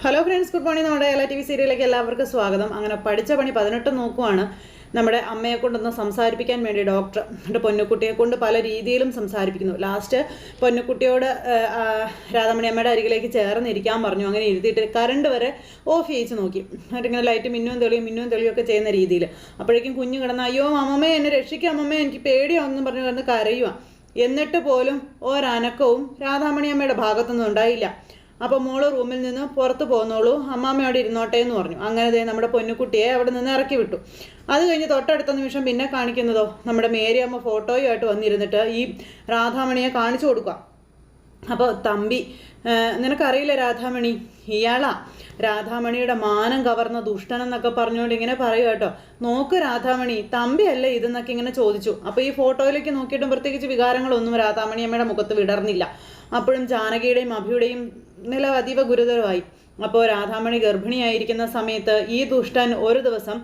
Hello friends, good morning. നമ്മുടെ എല്ലാ TV സീരിയലിലേക്ക് എല്ലാവർക്കും സ്വാഗതം. അങ്ങനെ പഠിച്ച പണി 18 നോക്കുവാണ്. നമ്മുടെ അമ്മയെ കൊണ്ടൊന്ന് സംസാരിപ്പിക്കാൻ വേണ്ടി ഡോക്ടർ എൻ്റെ പൊന്നുകുട്ടിയെ കൊണ്ട് പല രീതിയിലും സംസാരിപ്പിക്കുന്നു. ലാസ്റ്റ് പൊന്നുകുട്ടിയോട് രാധാമണി അമ്മയുടെ അരികിലേക്ക് ചേർന്നിരിക്കാൻ പറഞ്ഞു. അങ്ങനെ ഇരുത്തിയിട്ട് കറണ്ട് വരെ ഓഫ് ചെയ്യിച്ച് നോക്കി. എന്നിട്ടിങ്ങനെ ലൈറ്റ് മിന്നും തെളിയും ഒക്കെ ചെയ്യുന്ന രീതിയിൽ. അപ്പോഴേക്കും കുഞ്ഞ് കിടന്ന് അയ്യോ അമ്മമ്മേ എന്നെ രക്ഷിക്കാം അമ്മമ്മേ എനിക്ക് പേടിയാണെന്ന് പറഞ്ഞു കിടന്ന് കരയുക. എന്നിട്ട് പോലും ഒരനക്കവും രാധാമണി അമ്മയുടെ ഭാഗത്തുനിന്നും ഉണ്ടായില്ല. അപ്പോൾ മോള് റൂമിൽ നിന്ന് പുറത്ത് പോകുന്നോളൂ, അമ്മാമ്മയോട് ഇരുന്നോട്ടെ എന്ന് പറഞ്ഞു. അങ്ങനെ നമ്മുടെ പൊന്നുകുട്ടിയെ അവിടെ നിന്ന് ഇറക്കി വിട്ടു. അത് കഴിഞ്ഞ് തൊട്ടടുത്ത നിമിഷം പിന്നെ കാണിക്കുന്നതോ നമ്മുടെ മേരിയമ്മ ഫോട്ടോയുമായിട്ട് വന്നിരുന്നിട്ട് ഈ രാധാമണിയെ കാണിച്ചു കൊടുക്കുക. അപ്പോൾ തമ്പി, നിനക്കറിയില്ല രാധാമണി, ഇയാളാ രാധാമണിയുടെ മാനം കവർന്ന ദുഷ്ടനെന്നൊക്കെ പറഞ്ഞുകൊണ്ട് ഇങ്ങനെ പറയുക കേട്ടോ. നോക്ക് രാധാമണി, തമ്പിയല്ലേ ഇതെന്നൊക്കെ ഇങ്ങനെ ചോദിച്ചു. അപ്പോൾ ഈ ഫോട്ടോയിലേക്ക് നോക്കിയിട്ടും പ്രത്യേകിച്ച് വികാരങ്ങളൊന്നും രാധാമണി അമ്മയുടെ മുഖത്ത് വിടർന്നില്ല. അപ്പോഴും ജാനകിയുടെയും അഭിയുടെയും നില അതീവ ഗുരുതരമായി. അപ്പോൾ രാധാമണി ഗർഭിണിയായിരിക്കുന്ന സമയത്ത് ഈ ദുഷ്ടൻ ഒരു ദിവസം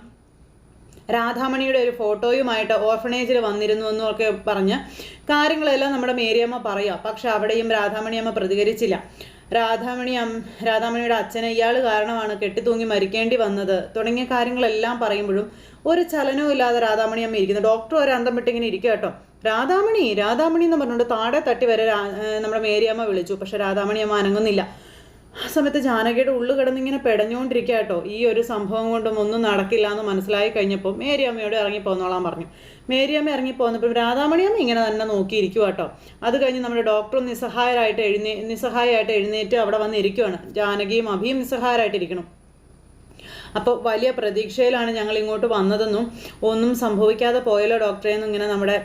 രാധാമണിയുടെ ഒരു ഫോട്ടോയുമായിട്ട് ഓർഫനേജിൽ വന്നിരുന്നു എന്നൊക്കെ പറഞ്ഞ് കാര്യങ്ങളെല്ലാം നമ്മുടെ മേരിയമ്മ പറയുക. പക്ഷെ അവിടെയും രാധാമണിയമ്മ പ്രതികരിച്ചില്ല. രാധാമണിയുടെ അച്ഛനെ ഇയാൾ കാരണമാണ് കെട്ടിത്തൂങ്ങി മരിക്കേണ്ടി വന്നത് തുടങ്ങിയ കാര്യങ്ങളെല്ലാം പറയുമ്പോഴും ഒരു ചലനവും ഇല്ലാതെ രാധാമണിയമ്മ ഇരിക്കുന്നു. ഡോക്ടർ ഒരു അന്തം വിട്ടിങ്ങനെ ഇരിക്കുക കേട്ടോ. രാധാമണി എന്ന് പറഞ്ഞുകൊണ്ട് താഴെ തട്ടി വരെ നമ്മുടെ മേരിയമ്മ വിളിച്ചു. പക്ഷെ രാധാമണിയമ്മ അനങ്ങുന്നില്ല. ആ സമയത്ത് ജാനകിയുടെ ഉള്ളു കിടന്നിങ്ങനെ പെടഞ്ഞുകൊണ്ടിരിക്കുക കേട്ടോ. ഈ ഒരു സംഭവം കൊണ്ടും ഒന്നും നടക്കില്ല എന്ന് മനസ്സിലായി കഴിഞ്ഞപ്പോൾ മേരിയമ്മയോട് ഇറങ്ങിപ്പോന്നോളാൻ പറഞ്ഞു. മേരിയമ്മ ഇറങ്ങിപ്പോന്നപ്പോൾ രാധാമണിയമ്മ ഇങ്ങനെ തന്നെ നോക്കിയിരിക്കുക കേട്ടോ. അത് കഴിഞ്ഞ് നമ്മുടെ ഡോക്ടറും നിസ്സഹായമായിട്ട് എഴുന്നേറ്റ് അവിടെ വന്ന് ഇരിക്കുവാണ്. ജാനകിയും അഭിയും നിസ്സഹായരായിട്ടിരിക്കണം. അപ്പോൾ വലിയ പ്രതീക്ഷയിലാണ് ഞങ്ങൾ ഇങ്ങോട്ട് വന്നതെന്നും ഒന്നും സംഭവിക്കാതെ പോയല്ലോ ഡോക്ടറെ എന്നും ഇങ്ങനെ നമ്മുടെ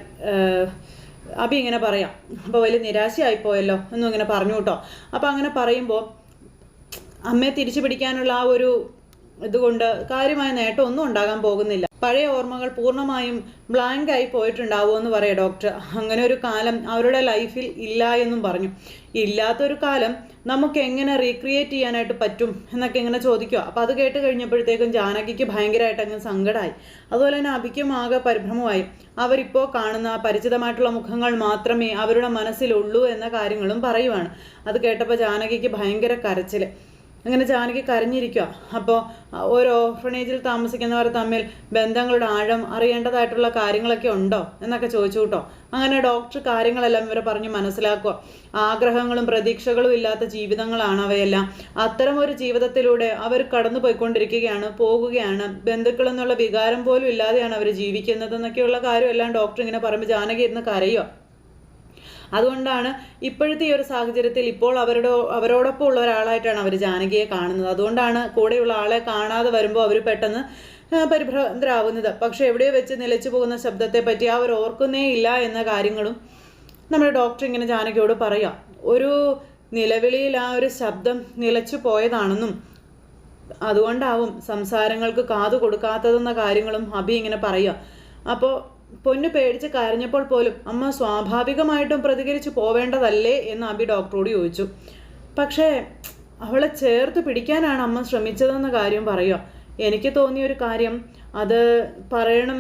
അഭി ഇങ്ങനെ പറയാം. അപ്പോൾ വലിയ നിരാശയായിപ്പോയല്ലോ എന്നും ഇങ്ങനെ പറഞ്ഞു കേട്ടോ. അപ്പോൾ അങ്ങനെ പറയുമ്പോൾ അമ്മയെ തിരിച്ചു പിടിക്കാനുള്ള ആ ഒരു ഇതുകൊണ്ട് കാര്യമായ നേട്ടം ഒന്നും ഉണ്ടാകാൻ പോകുന്നില്ല. പഴയ ഓർമ്മകൾ പൂർണ്ണമായും ബ്ലാങ്ക് ആയി പോയിട്ടുണ്ടാവുമെന്ന് പറയാം ഡോക്ടർ. അങ്ങനെ ഒരു കാലം അവരുടെ ലൈഫിൽ ഇല്ല എന്നും പറഞ്ഞു. ഇല്ലാത്തൊരു കാലം നമുക്ക് എങ്ങനെ റീക്രിയേറ്റ് ചെയ്യാനായിട്ട് പറ്റും എന്നൊക്കെ ഇങ്ങനെ ചോദിക്കുക. അപ്പോൾ അത് കേട്ട് കഴിഞ്ഞപ്പോഴത്തേക്കും ജാനകിക്ക് ഭയങ്കരമായിട്ട് അങ്ങ് സങ്കടമായി. അതുപോലെ തന്നെ അഭിക്കും ആകെ പരിഭ്രമമായി. അവരിപ്പോൾ കാണുന്ന പരിചിതമായിട്ടുള്ള മുഖങ്ങൾ മാത്രമേ അവരുടെ മനസ്സിലുള്ളൂ എന്ന കാര്യങ്ങളും പറയുവാണ്. അത് കേട്ടപ്പോൾ ജാനകിക്ക് ഭയങ്കര കരച്ചിൽ. അങ്ങനെ ജാനകി കരഞ്ഞിരിക്കുക. അപ്പോൾ ഓരോ ഓർഫനേജിൽ താമസിക്കുന്നവർ തമ്മിൽ ബന്ധങ്ങളുടെ ആഴം അറിയേണ്ടതായിട്ടുള്ള കാര്യങ്ങളൊക്കെ ഉണ്ടോ എന്നൊക്കെ ചോദിച്ചു കേട്ടോ. അങ്ങനെ ഡോക്ടർ കാര്യങ്ങളെല്ലാം ഇവരെ പറഞ്ഞ് മനസ്സിലാക്കുക. ആഗ്രഹങ്ങളും പ്രതീക്ഷകളും ഇല്ലാത്ത ജീവിതങ്ങളാണ് അവയെല്ലാം. അത്തരം ഒരു ജീവിതത്തിലൂടെ അവർ കടന്നു പോകുകയാണ്. ബന്ധുക്കൾ എന്നുള്ള വികാരം പോലും ഇല്ലാതെയാണ് അവർ ജീവിക്കുന്നത് എന്നൊക്കെയുള്ള കാര്യമെല്ലാം ഡോക്ടർ ഇങ്ങനെ പറയുമ്പോൾ ജാനകി ഇരുന്ന് കരയുക. അതുകൊണ്ടാണ് ഇപ്പോഴത്തെ ഈ ഒരു സാഹചര്യത്തിൽ ഇപ്പോൾ അവരോടൊപ്പം ഉള്ള ഒരാളായിട്ടാണ് അവർ ജാനകിയെ കാണുന്നത്. അതുകൊണ്ടാണ് കൂടെയുള്ള ആളെ കാണാതെ വരുമ്പോൾ അവർ പെട്ടെന്ന് പരിഭ്രാന്തരാകുന്നത്. പക്ഷെ എവിടെയോ വെച്ച് നിലച്ചു പോകുന്ന ശബ്ദത്തെ പറ്റി അവർ ഓർക്കുന്നേ ഇല്ല എന്ന കാര്യങ്ങളും നമ്മുടെ ഡോക്ടർ ഇങ്ങനെ ജാനകിയോട് പറയാം. ഒരു നിലവിളിയിൽ ആ ഒരു ശബ്ദം നിലച്ചു പോയതാണെന്നും അതുകൊണ്ടാവും സംസാരങ്ങൾക്ക് കാതു കൊടുക്കാത്തതെന്ന കാര്യങ്ങളും അഭി ഇങ്ങനെ പറയുക. അപ്പോൾ പൊന്നു പേടിച്ച് കരഞ്ഞപ്പോൾ പോലും അമ്മ സ്വാഭാവികമായിട്ടും പ്രതികരിച്ച് പോവേണ്ടതല്ലേ എന്ന് അഭി ഡോക്ടറോട് ചോദിച്ചു. പക്ഷേ അവളെ ചേർത്ത് പിടിക്കാനാണ് അമ്മ ശ്രമിച്ചതെന്ന കാര്യം പറയുക. എനിക്ക് തോന്നിയൊരു കാര്യം അത് പറയണം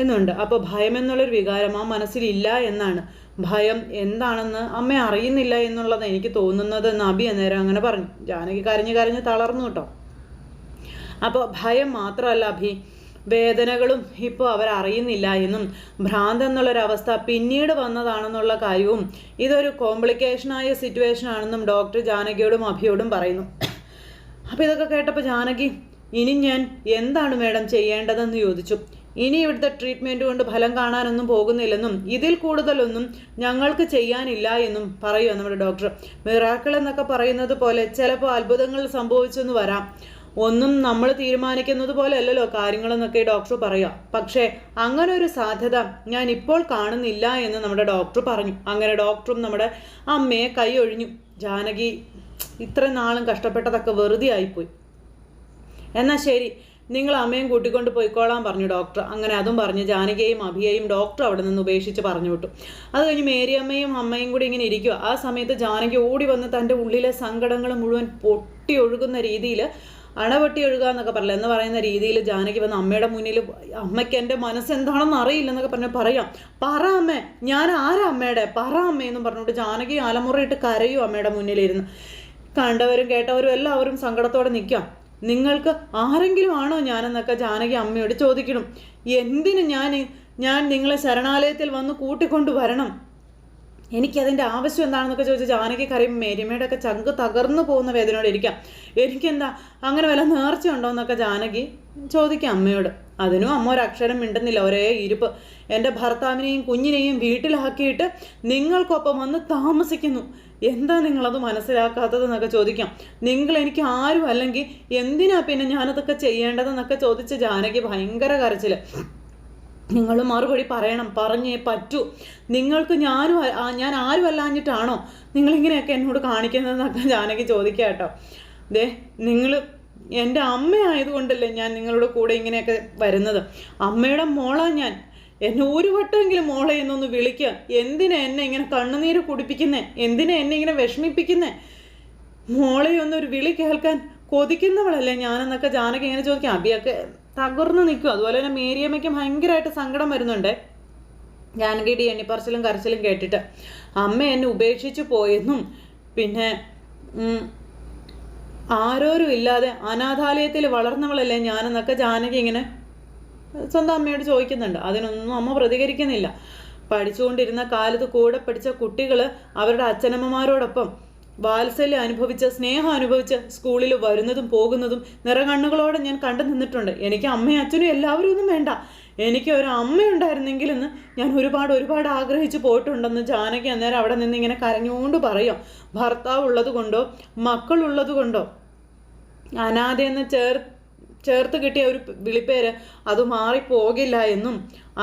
എന്നുണ്ട്. അപ്പോൾ ഭയം എന്നുള്ളൊരു വികാരം ആ മനസ്സിലില്ല എന്നാണ്. ഭയം എന്താണെന്ന് അമ്മ അറിയുന്നില്ല എന്നുള്ളത് എനിക്ക് തോന്നുന്നത് എന്ന് അഭി അന്നേരം അങ്ങനെ പറഞ്ഞു. ജാനകി കരഞ്ഞ് തളർന്നു കേട്ടോ. അപ്പോൾ ഭയം മാത്രമല്ല അഭി, വേദനകളും ഇപ്പോൾ അവരറിയുന്നില്ല എന്നും ഭ്രാന്ത് എന്നുള്ളൊരവസ്ഥ പിന്നീട് വന്നതാണെന്നുള്ള കാര്യവും ഇതൊരു കോംപ്ലിക്കേഷനായ സിറ്റുവേഷൻ ആണെന്നും ഡോക്ടർ ജാനകിയോടും അഭിയോടും പറയുന്നു. അപ്പോൾ ഇതൊക്കെ കേട്ടപ്പോൾ ജാനകി, ഇനി ഞാൻ എന്താണ് മാഡം ചെയ്യേണ്ടതെന്ന് ചോദിച്ചു. ഇനി ഇവിടുത്തെ ട്രീറ്റ്മെൻറ്റ് കൊണ്ട് ഫലം കാണാനൊന്നും പോകുന്നില്ലെന്നും ഇതിൽ കൂടുതലൊന്നും ഞങ്ങൾക്ക് ചെയ്യാനില്ല എന്നും പറയുക നമ്മുടെ ഡോക്ടർ. മിറാക്കിൾ എന്നൊക്കെ പറയുന്നത് പോലെ ചിലപ്പോൾ അത്ഭുതങ്ങൾ സംഭവിച്ചെന്ന് വരാം. ഒന്നും നമ്മൾ തീരുമാനിക്കുന്നത് പോലെ അല്ലല്ലോ കാര്യങ്ങളെന്നൊക്കെ ഡോക്ടർ പറയുക. പക്ഷേ അങ്ങനെ ഒരു സാധ്യത ഞാൻ ഇപ്പോൾ കാണുന്നില്ല എന്ന് നമ്മുടെ ഡോക്ടർ പറഞ്ഞു. അങ്ങനെ ഡോക്ടറും നമ്മുടെ അമ്മയെ കൈ ഒഴിഞ്ഞു. ജാനകി ഇത്ര നാളും കഷ്ടപ്പെട്ടതൊക്കെ വെറുതെ ആയിപ്പോയി. എന്നാൽ ശരി, നിങ്ങൾ അമ്മയും കൂട്ടിക്കൊണ്ട് പോയിക്കോളാൻ പറഞ്ഞു ഡോക്ടർ. അങ്ങനെ അതും പറഞ്ഞ് ജാനകിയെയും അഭിയെയും ഡോക്ടർ അവിടെ നിന്ന് ഉപേക്ഷിച്ച് പറഞ്ഞു വിട്ടു. അത് കഴിഞ്ഞ് മേരിയമ്മയും അമ്മയും കൂടി ഇങ്ങനെ ഇരിക്കുക. ആ സമയത്ത് ജാനകി ഓടി വന്ന് തൻ്റെ ഉള്ളിലെ സങ്കടങ്ങൾ മുഴുവൻ പൊട്ടി ഒഴുകുന്ന രീതിയിൽ അണവെട്ടി ഒഴുകുക എന്നൊക്കെ പറയില്ല എന്ന് പറയുന്ന രീതിയിൽ ജാനകി വന്ന് അമ്മയുടെ മുന്നിൽ, അമ്മയ്ക്ക് എൻ്റെ മനസ്സെന്താണെന്ന് അറിയില്ലെന്നൊക്കെ പറയാം. പറ അമ്മേ, ഞാൻ ആരാ അമ്മയുടെ, പറ അമ്മയെന്നും പറഞ്ഞുകൊണ്ട് ജാനകി അലമുറയിട്ട് കരയും അമ്മയുടെ മുന്നിലിരുന്ന്. കണ്ടവരും കേട്ടവരും എല്ലാവരും സങ്കടത്തോടെ നിൽക്കാം. നിങ്ങൾക്ക് ആരെങ്കിലും ആണോ ഞാനെന്നൊക്കെ ജാനകി അമ്മയോട് ചോദിക്കണം. എന്തിന് ഞാൻ നിങ്ങളെ ശരണാലയത്തിൽ വന്ന് കൂട്ടിക്കൊണ്ടു വരണം? എനിക്കതിൻ്റെ ആവശ്യം എന്താണെന്നൊക്കെ ചോദിച്ചാൽ ജാനകി കറിയും മേരിമയുടെ ഒക്കെ ചങ്ക് തകർന്നു പോകുന്ന വേദനയോടെ ഇരിക്കാം. എനിക്കെന്താ അങ്ങനെ വല്ല നേർച്ച ഉണ്ടോ എന്നൊക്കെ ജാനകി ചോദിക്കാം അമ്മയോട്. അതിനും അമ്മ ഒരക്ഷരം മിണ്ടുന്നില്ല. ഒരേ ഇരിപ്പ്. എൻ്റെ ഭർത്താവിനെയും കുഞ്ഞിനെയും വീട്ടിലാക്കിയിട്ട് നിങ്ങൾക്കൊപ്പം വന്ന് താമസിക്കുന്നു. എന്താ നിങ്ങളത് മനസ്സിലാക്കാത്തതെന്നൊക്കെ ചോദിക്കാം. നിങ്ങൾ എനിക്ക് ആരും അല്ലെങ്കിൽ എന്തിനാ പിന്നെ ഞാനതൊക്കെ ചെയ്യേണ്ടതെന്നൊക്കെ ചോദിച്ച് ജാനകി ഭയങ്കര കരച്ചിൽ. നിങ്ങൾ മറുപടി പറയണം, പറഞ്ഞേ പറ്റൂ. നിങ്ങൾക്ക് ഞാൻ ആരും അല്ലാഞ്ഞിട്ടാണോ നിങ്ങളിങ്ങനെയൊക്കെ എന്നോട് കാണിക്കുന്നതെന്നൊക്കെ ജാനകി ചോദിക്കുക കേട്ടോ. നിങ്ങൾ എൻ്റെ അമ്മയായതുകൊണ്ടല്ലേ ഞാൻ നിങ്ങളുടെ കൂടെ ഇങ്ങനെയൊക്കെ വരുന്നത്. അമ്മയുടെ മോളാ ഞാൻ. എന്നെ ഒരു വട്ടമെങ്കിലും മോളെ എന്നൊന്ന് വിളിക്കുക. എന്തിനാ എന്നെ ഇങ്ങനെ കണ്ണുനീര് കുടിപ്പിക്കുന്നേ? എന്തിനാ എന്നെ ഇങ്ങനെ വിഷമിപ്പിക്കുന്നേ? മോളെ ഒന്നൊരു വിളി കേൾക്കാൻ കൊതിക്കുന്നവളല്ലേ ഞാനെന്നൊക്കെ ജാനകി ഇങ്ങനെ ചോദിക്കാം. അബിയൊക്കെ തകർന്ന് നിൽക്കും. അതുപോലെ തന്നെ മേരിയമ്മയ്ക്ക് ഭയങ്കരമായിട്ട് സങ്കടം വരുന്നുണ്ട് ജാനകിയുടെ എണ്ണിപ്പറച്ചിലും കരച്ചിലും കേട്ടിട്ട്. അമ്മ എന്നെ ഉപേക്ഷിച്ചു പോയെന്നും പിന്നെ ആരോരും ഇല്ലാതെ അനാഥാലയത്തിൽ വളർന്നവളല്ലേ ഞാനെന്നൊക്കെ ജാനകി ഇങ്ങനെ സ്വന്തം അമ്മയോട് ചോദിക്കുന്നുണ്ട്. അതിനൊന്നും അമ്മ പ്രതികരിക്കുന്നില്ല. പഠിച്ചുകൊണ്ടിരുന്ന കാലത്ത് കൂടെ പഠിച്ച കുട്ടികൾ അവരുടെ അച്ഛനമ്മമാരോടൊപ്പം വാത്സല്യം അനുഭവിച്ച് സ്നേഹം അനുഭവിച്ച് സ്കൂളിൽ വരുന്നതും പോകുന്നതും നിറകണ്ണുകളോടെ ഞാൻ കണ്ടു നിന്നിട്ടുണ്ട്. എനിക്ക് അമ്മയും അച്ഛനും എല്ലാവരും ഒന്നും വേണ്ട, എനിക്ക് ഒരു അമ്മയുണ്ടായിരുന്നെങ്കിലെന്ന് ഞാൻ ഒരുപാട് ആഗ്രഹിച്ചു പോയിട്ടുണ്ടെന്ന് ജാനകി അന്നേരം അവിടെ നിന്ന് ഇങ്ങനെ കരഞ്ഞുകൊണ്ട് പറയാം. ഭർത്താവ് ഉള്ളത് കൊണ്ടോ മക്കളുള്ളത് കൊണ്ടോ അനാഥയെന്ന് ചേർത്ത് കിട്ടിയ ഒരു വിളിപ്പേര് അത് മാറിപ്പോകില്ല എന്നും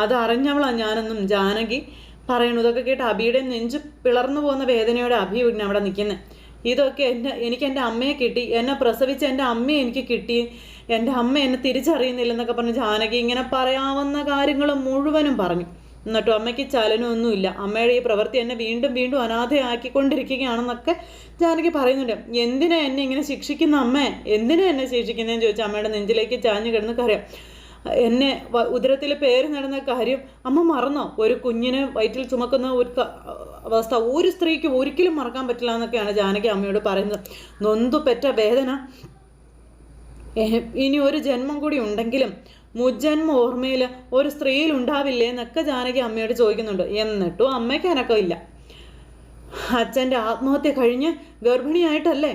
അതറിഞ്ഞവളാണ് ഞാനെന്നും ജാനകി പറയണു. ഇതൊക്കെ കേട്ട് അബിയുടെ നെഞ്ച് പിളർന്നു പോകുന്ന വേദനയോടെ അബി പിന്നെ അവിടെ നിൽക്കുന്നത്. ഇതൊക്കെ എനിക്ക് എൻ്റെ അമ്മയെ കിട്ടി, എന്നെ പ്രസവിച്ച എൻ്റെ അമ്മയെ എനിക്ക് കിട്ടി, എൻ്റെ അമ്മ എന്നെ തിരിച്ചറിയുന്നില്ലെന്നൊക്കെ പറഞ്ഞ് ജാനകി ഇങ്ങനെ പറയാവുന്ന കാര്യങ്ങൾ മുഴുവനും പറഞ്ഞു. എന്നിട്ടും അമ്മയ്ക്ക് ചലനമൊന്നുമില്ല. അമ്മയുടെ ഈ പ്രവൃത്തി എന്നെ വീണ്ടും അനാഥയാക്കിക്കൊണ്ടിരിക്കുകയാണെന്നൊക്കെ ജാനകി പറയുന്നുണ്ട്. എന്തിനാ എന്നെ ഇങ്ങനെ ശിക്ഷിക്കുന്ന അമ്മേ? എന്തിനാ എന്നെ ശിക്ഷിക്കുന്നതെന്ന് ചോദിച്ചാൽ അമ്മയുടെ നെഞ്ചിലേക്ക് ചാഞ്ഞു കിടന്ന് കരയാം. എന്നെ ഉദരത്തിൽ പേര് നടന്ന കാര്യം അമ്മ മറന്നോ? ഒരു കുഞ്ഞിനെ വയറ്റിൽ ചുമക്കുന്ന ഒരു അവസ്ഥ ഒരു സ്ത്രീക്ക് ഒരിക്കലും മറക്കാൻ പറ്റില്ല എന്നൊക്കെയാണ് ജാനകി അമ്മയോട് പറയുന്നത്. നൊന്തു പെറ്റ വേദന ഇനി ഒരു ജന്മം കൂടി ഉണ്ടെങ്കിലും മുജ്ജന്മ ഓർമ്മയിൽ ഒരു സ്ത്രീയിൽ ഉണ്ടാവില്ലേ എന്നൊക്കെ ജാനകി അമ്മയോട് ചോദിക്കുന്നുണ്ട്. എന്നിട്ടും അമ്മയ്ക്ക് അനക്കമില്ല. അച്ഛൻ്റെ ആത്മഹത്യ കഴിഞ്ഞ് ഗർഭിണിയായിട്ടല്ലേ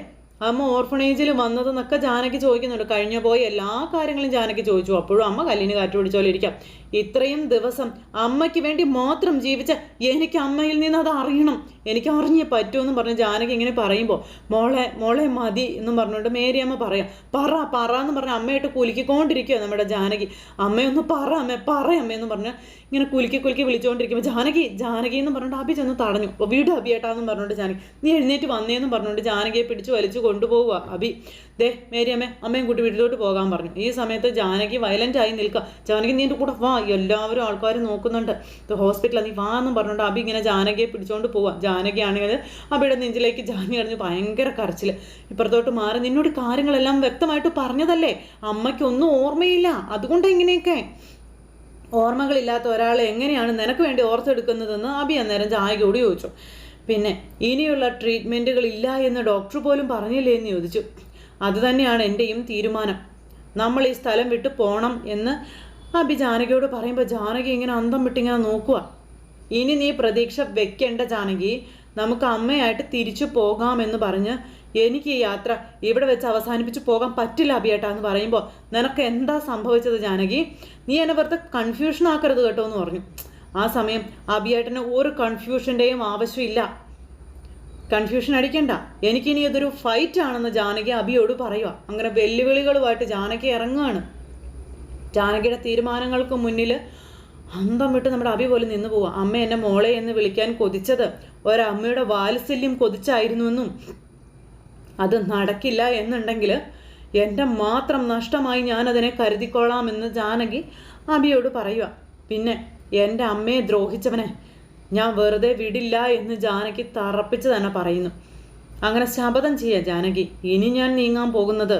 അമ്മ ഓർഫണേജിൽ വന്നതെന്നൊക്കെ ജാനകി ചോദിക്കുന്നുണ്ട്. കഴിഞ്ഞു പോയ എല്ലാ കാര്യങ്ങളും ജാനകി ചോദിച്ചു. അപ്പോഴും അമ്മ കല്ലിന് കാറ്റ് പിടിച്ചോലെ ഇരിക്കാം. ഇത്രയും ദിവസം അമ്മയ്ക്ക് വേണ്ടി മാത്രം ജീവിച്ച എനിക്ക് അമ്മയിൽ നിന്ന് അത് അറിയണം, എനിക്ക് അറിഞ്ഞേ പറ്റുമെന്ന് പറഞ്ഞ് ജാനകി ഇങ്ങനെ പറയുമ്പോൾ മോളെ മതി എന്നും പറഞ്ഞുകൊണ്ട് മേരിയമ്മ പറയാം. പറ എന്ന് പറഞ്ഞ് അമ്മയായിട്ട് കുലുക്കിക്കൊണ്ടിരിക്കുക നമ്മുടെ ജാനകി. അമ്മയൊന്ന് പറ അമ്മയെന്ന് പറഞ്ഞ് ഇങ്ങനെ കുലുക്കി വിളിച്ചുകൊണ്ടിരിക്കുമ്പോൾ ജാനകി എന്ന് പറഞ്ഞുകൊണ്ട് അബി ചെന്ന് തടഞ്ഞു. വീട് അബിയേട്ടാന്ന് പറഞ്ഞുകൊണ്ട് ജാനകി നീ എഴുന്നേറ്റ് വന്നേന്ന് പറഞ്ഞുകൊണ്ട് ജാനകിയെ പിടിച്ച് വലിച്ചു കൊണ്ടുപോവുക അബി. മേരിയമ്മേ അമ്മയും കൂട്ടി വീട്ടിലോട്ട് പോകാൻ പറഞ്ഞു. ഈ സമയത്ത് ജാനകി വയലൻ്റായി നിൽക്കുക. ജാനകി നീ എൻ്റെ കൂടെ വാ, എല്ലാവരും ആൾക്കാരും നോക്കുന്നുണ്ട്, ഹോസ്പിറ്റലാണ്, നീ വാ എന്നും പറഞ്ഞുകൊണ്ട് അബി ഇങ്ങനെ ജാനകിയെ പിടിച്ചുകൊണ്ട് പോവാം. ജാനകി ആണെങ്കിൽ അബിയുടെ നെഞ്ചിലേക്ക് ജാനകി അറിഞ്ഞ് ഭയങ്കര കരച്ചിൽ. ഇപ്പുറത്തോട്ട് മാറി നിന്നോട് കാര്യങ്ങളെല്ലാം വ്യക്തമായിട്ട് പറഞ്ഞതല്ലേ, അമ്മയ്ക്കൊന്നും ഓർമ്മയില്ല, അതുകൊണ്ട് എങ്ങനെയൊക്കെ ഓർമ്മകളില്ലാത്ത ഒരാളെ എങ്ങനെയാണ് നിനക്ക് വേണ്ടി ഓർത്തെടുക്കുന്നതെന്ന് അബി അന്നേരം ജാനകിയോട് ചോദിച്ചു. പിന്നെ ഇനിയുള്ള ട്രീറ്റ്മെൻറ്റുകൾ ഇല്ല എന്ന് ഡോക്ടർ പോലും പറഞ്ഞില്ലേ എന്ന് ചോദിച്ചു. അതുതന്നെയാണ് എൻ്റെയും തീരുമാനം, നമ്മൾ ഈ സ്ഥലം വിട്ട് പോകണം എന്ന് അബി ജാനകിയോട് പറയുമ്പോൾ ജാനകി ഇങ്ങനെ അന്തം വിട്ടിങ്ങനെ നോക്കുക. ഇനി നീ പ്രതീക്ഷ വെക്കേണ്ട ജാനകി, നമുക്ക് അമ്മയായിട്ട് തിരിച്ചു പോകാമെന്ന് പറഞ്ഞ് എനിക്ക് ഈ യാത്ര ഇവിടെ വെച്ച് അവസാനിപ്പിച്ച് പോകാൻ പറ്റില്ല അബിയേട്ടാ എന്ന് പറയുമ്പോൾ നിനക്ക് എന്താ സംഭവിച്ചത് ജാനകി? നീ എന്നെ വെറുതെ കൺഫ്യൂഷൻ ആക്കരുത് കേട്ടോ എന്ന് പറഞ്ഞു. ആ സമയം അബിയേട്ടന് ഒരു കൺഫ്യൂഷൻ്റെയും ആവശ്യമില്ല, കൺഫ്യൂഷൻ അടിക്കണ്ട, എനിക്കിനി ഇതൊരു ഫൈറ്റ് ആണെന്ന് ജാനകി അബിയോട് പറയുക. അങ്ങനെ വെല്ലുവിളികളുമായിട്ട് ജാനകി ഇറങ്ങുകയാണ്. ജാനകിയുടെ തീരുമാനങ്ങൾക്ക് മുന്നിൽ അന്തം വിട്ട് നമ്മുടെ അബി പോലും നിന്ന് പോവുക. അമ്മ എന്നെ മോളെ എന്ന് വിളിക്കാൻ കൊതിച്ചത് ഒരമ്മയുടെ വാത്സല്യം കൊതിച്ചായിരുന്നുവെന്നും അത് നടക്കില്ല എന്നുണ്ടെങ്കിൽ എൻ്റെ മാത്രം നഷ്ടമായി ഞാനതിനെ കരുതിക്കൊള്ളാമെന്ന് ജാനകി അബിയോട് പറയുക. പിന്നെ എൻ്റെ അമ്മയെ ദ്രോഹിച്ചവനെ ഞാൻ വെറുതെ വിടില്ല എന്ന് ജാനകി തറപ്പിച്ച് തന്നെ പറയുന്നു. അങ്ങനെ ശപഥം ചെയ്യുക ജാനകി, ഇനി ഞാൻ നീങ്ങാൻ പോകുന്നത്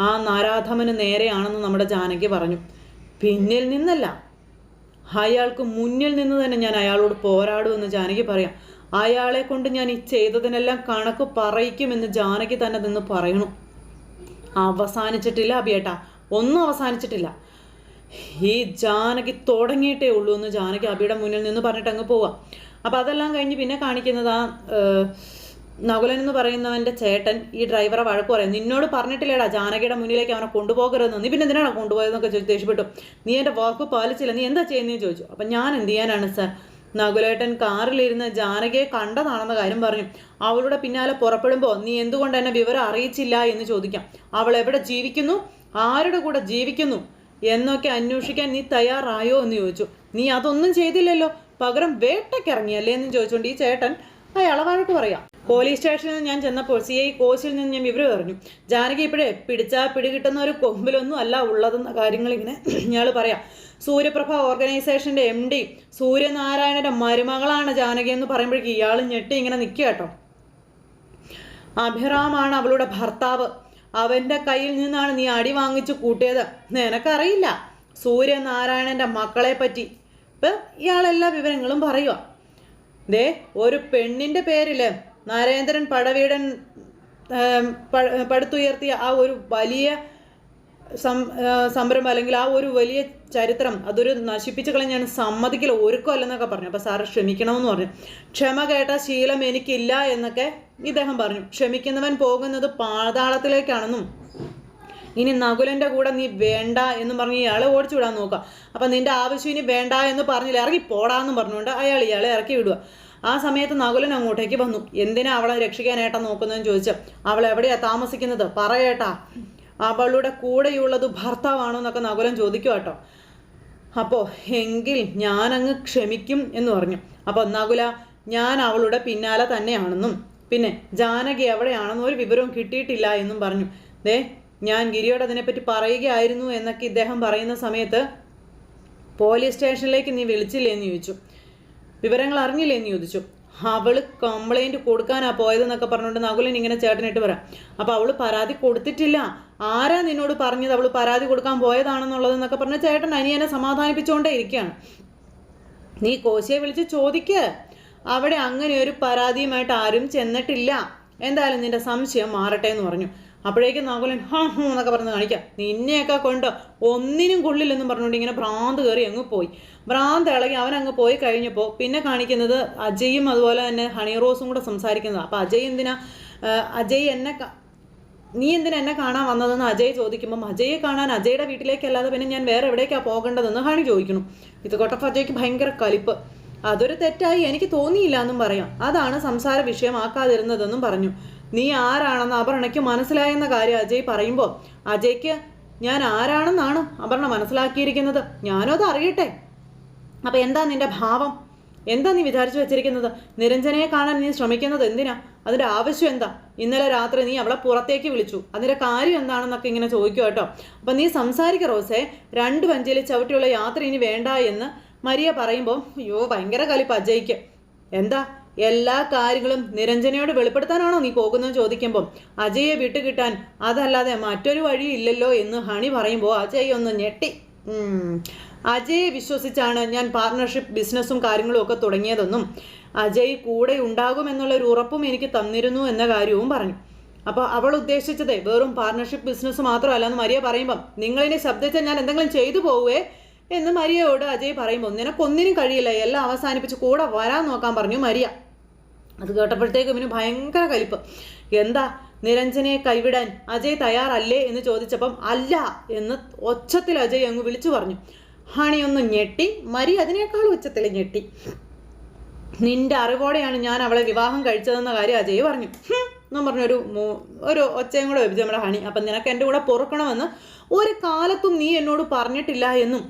ആ നാരാധമന് നേരെയാണെന്ന് നമ്മുടെ ജാനകി പറഞ്ഞു. പിന്നിൽ നിന്നല്ല, അയാൾക്ക് മുന്നിൽ നിന്ന് തന്നെ ഞാൻ അയാളോട് പോരാടുമെന്ന് ജാനകി പറയാം. അയാളെ കൊണ്ട് ഞാൻ ഈ ചെയ്തതിനെല്ലാം കണക്ക് പറയിക്കുമെന്ന് ജാനകി തന്നെ നിന്ന് പറയണു. അവസാനിച്ചിട്ടില്ല അഭിയേട്ടാ, ഒന്നും അവസാനിച്ചിട്ടില്ല. ഈ ജാനകി തുടങ്ങിയിട്ടേ ഉള്ളൂ എന്ന് ജാനകി അഭിയുടെ മുന്നിൽ നിന്ന് പറഞ്ഞിട്ട് അങ്ങ് പോവാം. അപ്പം അതെല്ലാം കഴിഞ്ഞ് പിന്നെ കാണിക്കുന്നത് ആ നകുലൻ എന്ന് പറയുന്നവൻ്റെ ചേട്ടൻ ഈ ഡ്രൈവറെ വഴക്ക് പറയും. നിന്നോട് പറഞ്ഞിട്ടില്ലേടാ ജാനകിയുടെ മുന്നിലേക്ക് അവനെ കൊണ്ടുപോകരുതെന്ന്, നീ പിന്നെ എന്തിനാണ് കൊണ്ടുപോയതെന്നൊക്കെ ചോദിച്ചു ദേഷ്യപ്പെട്ടു. നീ എൻ്റെ വാക്ക് പാലിച്ചില്ല, നീ എന്താ ചെയ്യുന്നതെന്ന് ചോദിച്ചു. അപ്പം ഞാൻ എന്ത് ചെയ്യാനാണ് സാർ? നകുലേട്ടൻ കാറിലിരുന്ന് ജാനകിയെ കണ്ടതാണെന്ന കാര്യം പറഞ്ഞു. അവളുടെ പിന്നാലെ പുറപ്പെടുമ്പോൾ നീ എന്തുകൊണ്ട് എന്നെ വിവരം അറിയിച്ചില്ല എന്ന് ചോദിക്കാം. അവൾ എവിടെ ജീവിക്കുന്നു, ആരുടെ കൂടെ ജീവിക്കുന്നു എന്നൊക്കെ അന്വേഷിക്കാൻ നീ തയ്യാറായോ എന്ന് ചോദിച്ചു. നീ അതൊന്നും ചെയ്തില്ലല്ലോ, പകരം വേട്ടയ്ക്കിറങ്ങിയല്ലേ എന്ന് ചോദിച്ചുകൊണ്ട് ഈ ചേട്ടൻ അയാളെ വഴക്ക് പറയാം. പോലീസ് സ്റ്റേഷനിൽ ഞാൻ ചെന്നപ്പോൾ CI കോച്ചിൽ നിന്ന് ഞാൻ വിവരം അറിഞ്ഞു. ജാനകി ഇപ്പോഴേ പിടിച്ചാൽ പിടികിട്ടുന്ന ഒരു കൊമ്പിലൊന്നും അല്ല ഉള്ളതെന്ന കാര്യങ്ങൾ ഇങ്ങനെ ഇയാൾ പറയാം. സൂര്യപ്രഭ ഓർഗനൈസേഷൻ്റെ MD സൂര്യനാരായണൻ്റെ മരുമകളാണ് ജാനകി എന്ന് പറയുമ്പോഴേക്കും ഇയാൾ ഞെട്ടി ഇങ്ങനെ നിൽക്കുക കേട്ടോ. അഭിറാമാണ് അവളുടെ ഭർത്താവ്. അവൻ്റെ കയ്യിൽ നിന്നാണ് നീ അടി വാങ്ങിച്ചു കൂട്ടിയത്. നിനക്കറിയില്ല സൂര്യനാരായണൻ്റെ മക്കളെ പറ്റി. ഇപ്പം ഇയാളെല്ലാ വിവരങ്ങളും പറയുക. ദേ ഒരു പെണ്ണിൻ്റെ പേരിൽ നരേന്ദ്രൻ പടവീടൻ പടുത്തുയർത്തിയ ആ ഒരു വലിയ സംരംഭം അല്ലെങ്കിൽ ആ ഒരു വലിയ ചരിത്രം അതൊരു നശിപ്പിച്ച് കളയാൻ ഞാൻ സമ്മതിക്കില്ല, ഒരുക്കമല്ലെന്നൊക്കെ പറഞ്ഞു. അപ്പോൾ സാറ് ക്ഷമിക്കണമെന്ന് പറഞ്ഞു. ക്ഷമ കേട്ട ശീലം എനിക്കില്ല എന്നൊക്കെ ഇദ്ദേഹം പറഞ്ഞു. ക്ഷമിക്കുന്നവൻ പോകുന്നത് പാതാളത്തിലേക്കാണെന്നും ഇനി നകുലൻ്റെ കൂടെ നീ വേണ്ട എന്നും പറഞ്ഞ് ഇയാളെ ഓടിച്ചു വിടാൻ നോക്കുക. അപ്പം നിൻ്റെ ആവശ്യം ഇനി വേണ്ട എന്ന് പറഞ്ഞില്ല, ഇറങ്ങി പോടാന്ന് പറഞ്ഞുകൊണ്ട് ഇയാളെ ഇറക്കി വിടുക. ആ സമയത്ത് നകുലൻ അങ്ങോട്ടേക്ക് വന്നു. എന്തിനാ അവളെ രക്ഷിക്കാനായിട്ടാ നോക്കുന്നതെന്ന് ചോദിച്ചു. അവൾ എവിടെയാ താമസിക്കുന്നത് പറയേട്ടാ, അവളുടെ കൂടെയുള്ളത് ഭർത്താവാണോ എന്നൊക്കെ നകുലൻ ചോദിക്കുക കേട്ടോ. അപ്പോൾ എങ്കിൽ ഞാനങ്ങ് ക്ഷമിക്കും എന്ന് പറഞ്ഞു. അപ്പോൾ നകുല ഞാൻ അവളുടെ പിന്നാലെ തന്നെയാണെന്നും പിന്നെ ജാനകി എവിടെയാണെന്നും ഒരു വിവരവും കിട്ടിയിട്ടില്ല എന്നും പറഞ്ഞു. ദേ ഞാൻ ഗിരിയോട് അതിനെപ്പറ്റി പറയുകയായിരുന്നു എന്നൊക്കെ ഇദ്ദേഹം പറയുന്ന സമയത്ത് പോലീസ് സ്റ്റേഷനിലേക്ക് നീ വിളിച്ചില്ലേ എന്ന് ചോദിച്ചു. വിവരങ്ങൾ അറിഞ്ഞില്ലേ എന്ന് ചോദിച്ചു. അവൾ കംപ്ലൈൻറ്റ് കൊടുക്കാനാണ് പോയതെന്നൊക്കെ പറഞ്ഞുകൊണ്ട് നകുലൻ ഇങ്ങനെ ചേട്ടനിട്ട് പറയാം. അപ്പോൾ അവൾ പരാതി കൊടുത്തിട്ടില്ല, ആരാ നിന്നോട് പറഞ്ഞത് അവൾ പരാതി കൊടുക്കാൻ പോയതാണെന്നുള്ളതെന്നൊക്കെ പറഞ്ഞ് ചേട്ടൻ അനിയനെ സമാധാനിപ്പിച്ചുകൊണ്ടേ ഇരിക്കുകയാണ്. നീ കോശിയെ വിളിച്ച് ചോദിക്കുക, അവിടെ അങ്ങനെ ഒരു പരാതിയുമായിട്ട് ആരും ചെന്നിട്ടില്ല, എന്തായാലും നിൻ്റെ സംശയം മാറട്ടെ എന്ന് പറഞ്ഞു. അപ്പോഴേക്കും നകുലൻ എന്നൊക്കെ പറഞ്ഞ് കാണിക്കാം. നിന്നെയൊക്കെ കൊണ്ട് ഒന്നിനും കൊള്ളില്ലെന്നും പറഞ്ഞുകൊണ്ട് ഇങ്ങനെ ഭ്രാന്ത് കയറി അങ്ങ് പോയി. ഭ്രാന്ത് ഇളകി അവനങ്ങ് പോയി കഴിഞ്ഞപ്പോൾ പിന്നെ കാണിക്കുന്നത് അജയും അതുപോലെ തന്നെ ഹണി റോസും കൂടെ സംസാരിക്കുന്നത്. അപ്പോൾ അജയ് നീ എന്തിനാ എന്നെ കാണാൻ വന്നതെന്ന് അജയ് ചോദിക്കുമ്പം അജയെ കാണാൻ അജയുടെ വീട്ടിലേക്കല്ലാതെ പിന്നെ ഞാൻ വേറെ എവിടേക്കാണ് പോകേണ്ടതെന്ന് ഹണി ചോദിക്കുന്നു. ഇത് കേട്ടപ്പോൾ അജയ്ക്ക് ഭയങ്കര കലിപ്പ്. അതൊരു തെറ്റായി എനിക്ക് തോന്നിയില്ല എന്നും പറയാം. അതാണ് സംസാര വിഷയമാക്കാതിരുന്നതെന്നും പറഞ്ഞു. നീ ആരാണെന്ന് അപർണയ്ക്ക് മനസ്സിലായെന്ന കാര്യം അജയ് പറയുമ്പോൾ അജയ്ക്ക് ഞാൻ ആരാണെന്നാണ് അപർണ മനസ്സിലാക്കിയിരിക്കുന്നത്, ഞാനും അത് അറിയട്ടെ. അപ്പം എന്താ നിന്റെ ഭാവം, എന്താ നീ വിചാരിച്ചു വെച്ചിരിക്കുന്നത്? നിരഞ്ജനയെ കാണാൻ നീ ശ്രമിക്കുന്നത് എന്തിനാ? അതിൻ്റെ ആവശ്യം എന്താ? ഇന്നലെ രാത്രി നീ അവളെ പുറത്തേക്ക് വിളിച്ചു, അതിൻ്റെ കാര്യം എന്താണെന്നൊക്കെ ഇങ്ങനെ ചോദിക്കുക കേട്ടോ. അപ്പം നീ സംസാരിക്കുക റോസേ, 2 വഞ്ചിയിൽ ചവിട്ടിയുള്ള യാത്ര ഇനി വേണ്ട എന്ന് മരിയ പറയുമ്പോൾ അയ്യോ ഭയങ്കര കലിപ്പ് അജയ്ക്ക്. എന്താ എല്ലാ കാര്യങ്ങളും നിരഞ്ജനയോട് വെളിപ്പെടുത്താനാണോ നീ പോകുന്നതെന്ന് ചോദിക്കുമ്പം അജയെ വിട്ടുകിട്ടാൻ അതല്ലാതെ മറ്റൊരു വഴിയില്ലല്ലോ എന്ന് ഹണി പറയുമ്പോൾ അജയ് ഒന്ന് ഞെട്ടി. അജയെ വിശ്വസിച്ചാണ് ഞാൻ പാർട്ട്ണർഷിപ്പ് ബിസിനസ്സും കാര്യങ്ങളും ഒക്കെ തുടങ്ങിയതെന്നും അജയ് കൂടെ ഉണ്ടാകുമെന്നുള്ളൊരു ഉറപ്പും എനിക്ക് തന്നിരുന്നു എന്ന കാര്യവും പറഞ്ഞു. അപ്പോൾ അവൾ ഉദ്ദേശിച്ചത് വെറും പാർട്ട്ണർഷിപ്പ് ബിസിനസ് മാത്രമല്ല എന്ന് മരിയ പറയുമ്പം നിങ്ങളിനെ ശബ്ദിച്ചാൽ ഞാൻ എന്തെങ്കിലും ചെയ്തു പോവേ എന്ന് മരിയയോട് അജയ് പറയുമ്പോൾ നിനക്കൊന്നിനും കഴിയില്ല, എല്ലാം അവസാനിപ്പിച്ച് കൂടെ വരാൻ നോക്കാൻ പറഞ്ഞു മരിയ. അത് കേട്ടപ്പോഴത്തേക്കും ഇവന് ഭയങ്കര കലിപ്പ്. എന്താ നിരഞ്ജനയെ കൈവിടാൻ അജയ് തയ്യാറല്ലേ എന്ന് ചോദിച്ചപ്പം അല്ല എന്ന് ഒച്ചത്തിൽ അജയ് അങ്ങ് വിളിച്ചു പറഞ്ഞു. ഹണി ഒന്ന് ഞെട്ടി, മരി അതിനേക്കാൾ ഉച്ചത്തിൽ ഞെട്ടി. നിന്റെ അറിവോടെയാണ് ഞാൻ അവളെ വിവാഹം കഴിച്ചതെന്ന കാര്യം അജയ് പറഞ്ഞു. എന്നും പറഞ്ഞൊരു ഒച്ചയും കൂടെ വെപ്പിച്ചു നമ്മുടെ ഹണി. അപ്പം നിനക്ക് എൻ്റെ കൂടെ പൊറുക്കണമെന്ന് ഒരു കാലത്തും നീ എന്നോട് പറഞ്ഞിട്ടില്ല എന്നും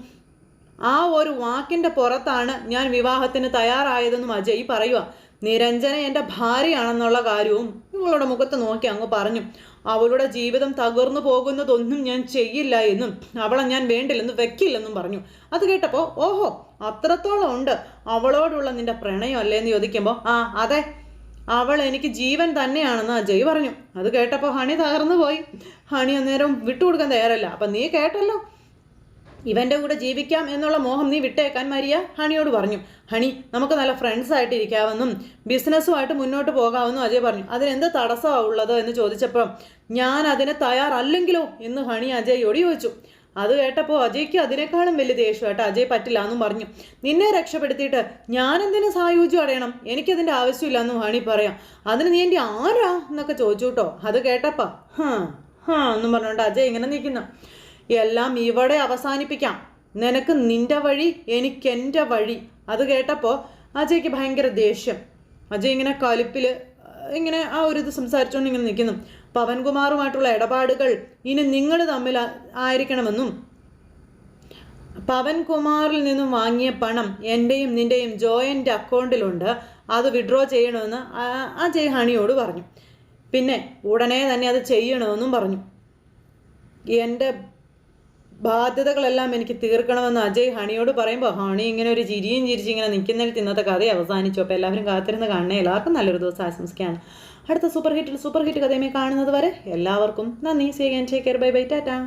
ആ ഒരു വാക്കിൻ്റെ പുറത്താണ് ഞാൻ വിവാഹത്തിന് തയ്യാറായതെന്നും അജയ് പറയുക. നിരഞ്ജന എൻ്റെ ഭാര്യയാണെന്നുള്ള കാര്യവും ഇവളുടെ മുഖത്ത് നോക്കി അങ്ങ് പറഞ്ഞു. അവളുടെ ജീവിതം തകർന്നു പോകുന്നതൊന്നും ഞാൻ ചെയ്യില്ല എന്നും അവളെ ഞാൻ വേണ്ടില്ലെന്നും വെക്കില്ലെന്നും പറഞ്ഞു. അത് കേട്ടപ്പോൾ ഓഹോ അത്രത്തോളം ഉണ്ട് അവളോടുള്ള നിന്റെ പ്രണയം അല്ലേ എന്ന് ചോദിക്കുമ്പോൾ അതെ, അവൾ എനിക്ക് ജീവൻ തന്നെയാണെന്ന് അജയ് പറഞ്ഞു. അത് കേട്ടപ്പോൾ ഹണി തകർന്നു പോയി. ഹണി അന്നേരം വിട്ടുകൊടുക്കാൻ തയ്യാറല്ല. അപ്പം നീ കേട്ടല്ലോ, ഇവൻ്റെ കൂടെ ജീവിക്കാം എന്നുള്ള മോഹം നീ വിട്ടേക്കാൻ മരിയ ഹണിയോട് പറഞ്ഞു. ഹണി, നമുക്ക് നല്ല ഫ്രണ്ട്സ് ആയിട്ട് ഇരിക്കാമെന്നും ബിസിനസ്സുമായിട്ട് മുന്നോട്ട് പോകാമെന്നും അജയ് പറഞ്ഞു. അതിനെന്ത് തടസ്സമാണ് ഉള്ളത് എന്ന് ചോദിച്ചപ്പോൾ ഞാൻ അതിന് തയ്യാറല്ലെങ്കിലോ എന്ന് ഹണി അജയോട് ചോദിച്ചു. അത് കേട്ടപ്പോൾ അജയ്ക്ക് അതിനേക്കാളും വലിയ ദേഷ്യമായിട്ട് അജയ് പറ്റില്ല എന്നും പറഞ്ഞു. നിന്നെ രക്ഷപ്പെടുത്തിയിട്ട് ഞാനെന്തിനു സായുജ്യം അടയണം, എനിക്കതിൻ്റെ ആവശ്യമില്ല എന്നും ഹണി പറയാം. അതിന് നീ എൻ്റെ ആരാ എന്നൊക്കെ ചോദിച്ചു കേട്ടോ. അത് കേട്ടപ്പാ എന്നും പറഞ്ഞുകൊണ്ട് അജയ് ഇങ്ങനെ നിൽക്കുന്നു. എല്ലാം ഇവിടെ അവസാനിപ്പിക്കാം, നിനക്ക് നിന്റെ വഴി, എനിക്കെൻ്റെ വഴി. അത് കേട്ടപ്പോൾ അജയ്ക്ക് ഭയങ്കര ദേഷ്യം. അജയ് ഇങ്ങനെ കലിപ്പിൽ ഇങ്ങനെ ആ ഒരു ഇത് സംസാരിച്ചുകൊണ്ട് ഇങ്ങനെ നിൽക്കുന്നു. പവൻകുമാറുമായിട്ടുള്ള ഇടപാടുകൾ ഇനി നിങ്ങൾ തമ്മിൽ ആയിരിക്കണമെന്നും പവൻകുമാറിൽ നിന്നും വാങ്ങിയ പണം എൻ്റെയും നിൻ്റെയും ജോയിൻ്റ് അക്കൗണ്ടിലുണ്ട്, അത് വിഡ്രോ ചെയ്യണമെന്ന് അജയ് ഹണിയോട് പറഞ്ഞു. പിന്നെ ഉടനെ തന്നെ അത് ചെയ്യണമെന്നും പറഞ്ഞു. എൻ്റെ ബാധ്യതകളെല്ലാം എനിക്ക് തീർക്കണമെന്ന് അജയ് ഹണിയോട് പറയുമ്പോൾ ഹണി ഇങ്ങനെ ഒരു ചിരിയും ചിരിച്ച് ഇങ്ങനെ നിൽക്കുന്നിടത്ത് ഇന്നത്തെ കഥ അവസാനിച്ചു. അപ്പോൾ എല്ലാവരും കാത്തിരുന്ന് കാണണേ. എല്ലാവർക്കും നല്ലൊരു ദിവസം ആശംസിക്കുകയാണ്. അടുത്ത സൂപ്പർ ഹിറ്റ് കഥയുമായി കാണുന്നത് വരെ എല്ലാവർക്കും നന്ദി. See again, take care, bye bye, Tata.